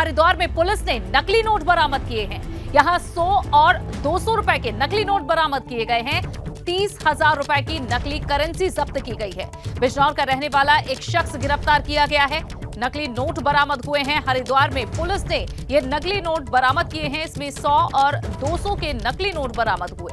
हरिद्वार में पुलिस ने नकली नोट बरामद किए हैं। यहां 100 और 200 रुपए के नकली नोट बरामद किए गए हैं। 30,000 रुपए की नकली करेंसी जब्त की गई है। बिजनौर का रहने वाला एक शख्स गिरफ्तार किया गया है। नकली नोट बरामद हुए हैं हरिद्वार में। पुलिस ने ये नकली नोट बरामद किए हैं। इसमें 100 और 200 के नकली नोट बरामद हुए।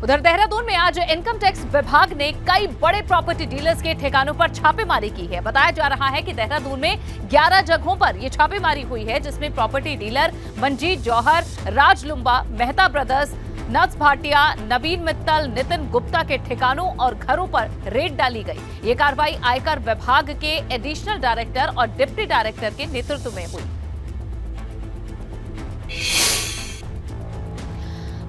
उधर देहरादून में आज इनकम टैक्स विभाग ने कई बड़े प्रॉपर्टी डीलर्स के ठिकानों पर छापेमारी की है। बताया जा रहा है कि देहरादून में 11 जगहों पर यह छापेमारी हुई है, जिसमें प्रॉपर्टी डीलर मंजीत जौहर, राज लुम्बा, मेहता ब्रदर्स, नट्स भाटिया, नवीन मित्तल, नितिन गुप्ता के ठिकानों और घरों पर रेड डाली गई। ये कार्रवाई आयकर विभाग के एडिशनल डायरेक्टर और डिप्टी डायरेक्टर के नेतृत्व में हुई।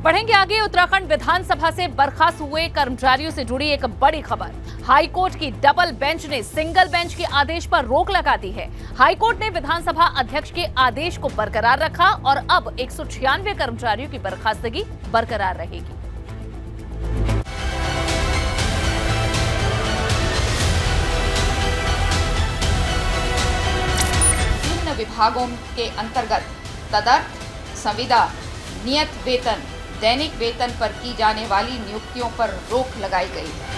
बढ़ेंगे आगे। उत्तराखंड विधानसभा से बर्खास्त हुए कर्मचारियों से जुड़ी एक बड़ी खबर। हाईकोर्ट की डबल बेंच ने सिंगल बेंच के आदेश पर रोक लगा दी है। हाईकोर्ट ने विधानसभा अध्यक्ष के आदेश को बरकरार रखा और अब 196 कर्मचारियों की बर्खास्तगी बरकरार रहेगी। विभिन्न विभागों के अंतर्गत तदर्थ, संविदा, नियत वेतन, दैनिक वेतन पर की जाने वाली नियुक्तियों पर रोक लगाई गई है।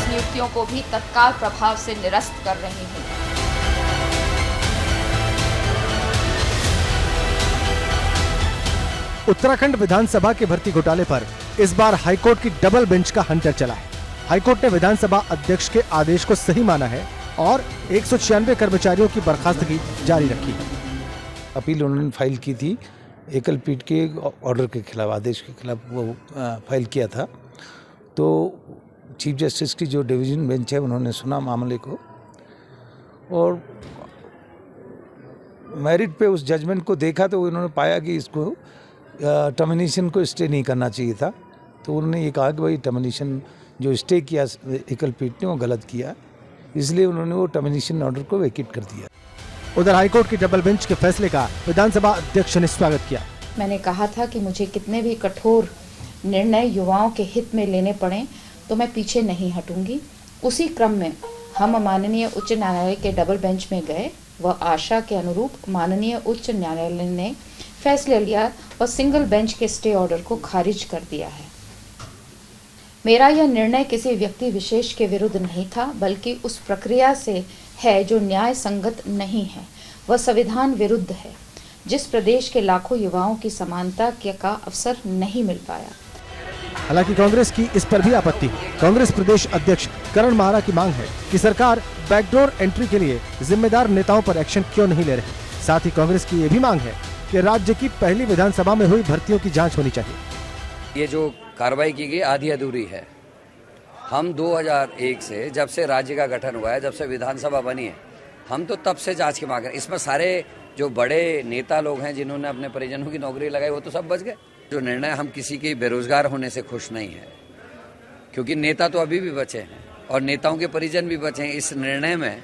नियुक्तियों को भी तत्काल प्रभाव से निरस्त कर रही हूं। उत्तराखंड विधानसभा के भर्ती घोटाले पर इस बार हाईकोर्ट की डबल बेंच का हंटर चला है। हाईकोर्ट ने विधानसभा अध्यक्ष के आदेश को सही माना है और 196 कर्मचारियों की बर्खास्तगी जारी रखी है। अपील उन्होंने फाइल की थी, एकल पीठ के ऑर्डर के खिलाफ, आदेश के खिलाफ वो फाइल किया था। तो चीफ जस्टिस की जो डिवीजन बेंच है उन्होंने सुना मामले को और मेरिट पे उस जजमेंट को देखा तो उन्होंने पाया कि इसको टर्मिनेशन को स्टे नहीं करना चाहिए था। तो उन्होंने ये कहा कि भाई टर्मिनेशन जो स्टे किया एकल पीठ ने वो गलत किया, इसलिए उन्होंने वो टर्मिनेशन ऑर्डर को वैकेट कर दिया। उधर हाईकोर्ट की डबल बेंच के फैसले का विधानसभा अध्यक्ष ने स्वागत किया। मैंने कहा था कि मुझे कितने भी कठोर निर्णय युवाओं के हित में लेने पड़े तो मैं पीछे नहीं हटूंगी। उसी क्रम में हम माननीय उच्च न्यायालय के डबल बेंच में गए। वह आशा के अनुरूप माननीय उच्च न्यायालय ने फैसला लिया और सिंगल बेंच के स्टे ऑर्डर को खारिज कर दिया है। मेरा यह निर्णय किसी व्यक्ति विशेष के विरुद्ध नहीं था, बल्कि उस प्रक्रिया से है जो न्याय संगत नहीं है। वह संविधान विरुद्ध है। जिस प्रदेश के लाखों युवाओं की समानता का अवसर नहीं मिल पाया। हालांकि कांग्रेस की इस पर भी आपत्ति है। कांग्रेस प्रदेश अध्यक्ष करण माहरा की मांग है कि सरकार बैकडोर एंट्री के लिए जिम्मेदार नेताओं पर एक्शन क्यों नहीं ले रही। साथ ही कांग्रेस की ये भी मांग है कि राज्य की पहली विधानसभा में हुई भर्तियों की जाँच होनी चाहिए। ये जो कार्रवाई की गई आधी अधूरी है। हम 2001 से जब से राज्य का गठन हुआ है, जब से विधानसभा बनी है, हम तो तब से जांच की मांग है। इसमें सारे जो बड़े नेता लोग हैं जिन्होंने अपने परिजनों की नौकरी लगाई वो तो सब बच गए। जो निर्णय, हम किसी के बेरोजगार होने से खुश नहीं है, क्योंकि नेता तो अभी भी बचे हैं और नेताओं के परिजन भी बचे हैं। इस निर्णय में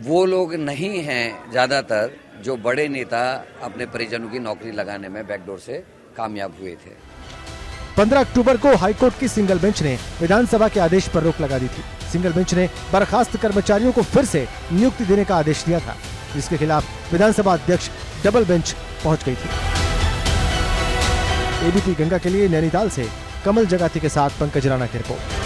वो लोग नहीं हैं ज़्यादातर जो बड़े नेता अपने परिजनों की नौकरी लगाने में बैकडोर से कामयाब हुए थे। 15 अक्टूबर को हाईकोर्ट की सिंगल बेंच ने विधानसभा के आदेश पर रोक लगा दी थी। सिंगल बेंच ने बर्खास्त कर्मचारियों को फिर से नियुक्ति देने का आदेश दिया था, जिसके खिलाफ विधानसभा अध्यक्ष डबल बेंच पहुंच गई थी। एबीपी गंगा के लिए नैनीताल से कमल जगाती के साथ पंकज राणा की रिपोर्ट।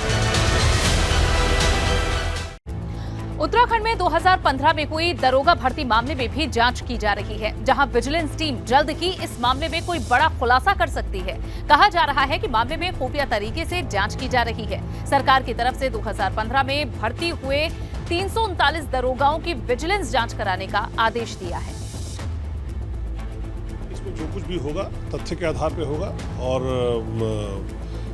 उत्तराखंड में 2015 में हुई दरोगा भर्ती मामले में भी जांच की जा रही है, जहां विजिलेंस टीम जल्द ही इस मामले में कोई बड़ा खुलासा कर सकती है। कहा जा रहा है कि मामले में खुफिया तरीके से जांच की जा रही है। सरकार की तरफ से 2015 में भर्ती हुए 339 दरोगाओं की विजिलेंस जांच कराने का आदेश दिया है। इसमें जो कुछ भी होगा तथ्य के आधार पर होगा और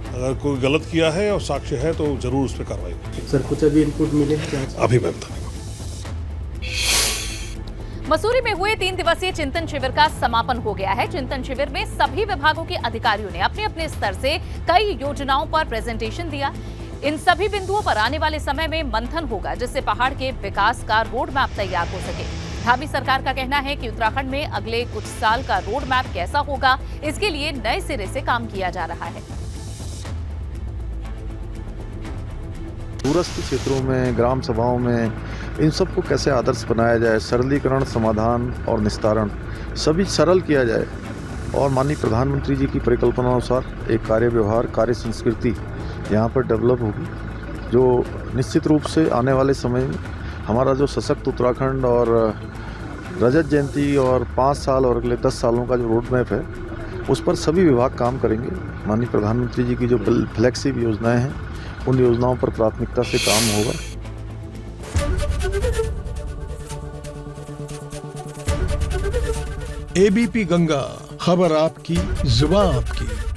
अगर कोई गलत किया है और साक्ष्य है तो जरूर उस पर कार्रवाई होगी। सर कुछ अभी इनपुट मिले अभी मैं बताऊंगा। मसूरी में हुए 3 दिवसीय चिंतन शिविर का समापन हो गया है। चिंतन शिविर में सभी विभागों के अधिकारियों ने अपने अपने स्तर से कई योजनाओं पर प्रेजेंटेशन दिया। इन सभी बिंदुओं पर आने वाले समय में मंथन होगा, जिससे पहाड़ के विकास का रोड मैप तैयार हो सके। धामी सरकार का कहना है कि उत्तराखंड में अगले कुछ साल का रोड मैप कैसा होगा, इसके लिए नए सिरे से काम किया जा रहा है। दूरस्थ क्षेत्रों में, ग्राम सभाओं में इन सब को कैसे आदर्श बनाया जाए, सरलीकरण, समाधान और निस्तारण सभी सरल किया जाए और माननीय प्रधानमंत्री जी की परिकल्पना अनुसार एक कार्य व्यवहार, कार्य संस्कृति यहाँ पर डेवलप होगी, जो निश्चित रूप से आने वाले समय में हमारा जो सशक्त उत्तराखंड और रजत जयंती और 5 साल और अगले 10 सालों का जो रोड मैप है उस पर सभी विभाग काम करेंगे। माननीय प्रधानमंत्री जी की जो फ्लैगशिप योजनाएं हैं उन योजनाओं पर प्राथमिकता से काम होगा। एबीपी गंगा, खबर आपकी, जुबान आपकी।